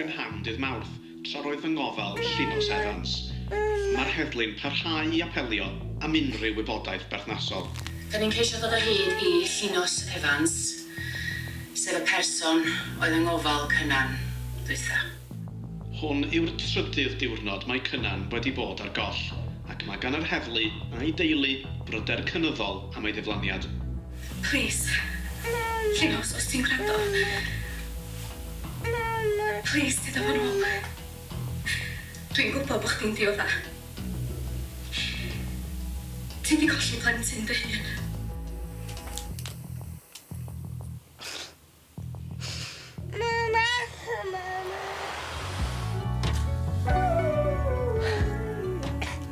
fy nham dydd Mawrth, tra roedd fy ngofal Llinos Evans. Mae'r heddlu'n parhau i apelio am unrhyw wybodaeth berthnasol. Da ni'n ceisio dod o hyd i Llinos Evans, sef y person oedd yng ngofal Kynan dwytha. Hwn yw'r trydydd diwrnod mae Kynan wedi bod ar goll, ac mae gan yr heddlu a'i deulu bryder cynyddol am ei ddiflaniad. Please, Llinos, os ti'n gwrando. Please, dyd o'n ôl. Dwi'n gwybod bod chdi'n diodda. Ti di colli plentyn dy hun.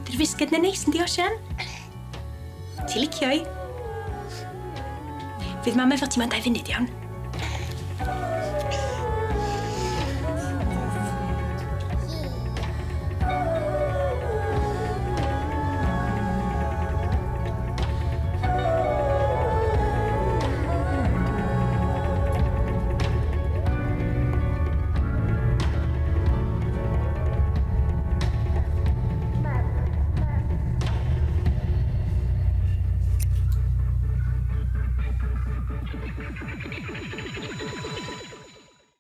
Dy'r fisged na neis yn di Osian? Ti licio i? Fydd mam efo ti ma'n 2 funud iawn.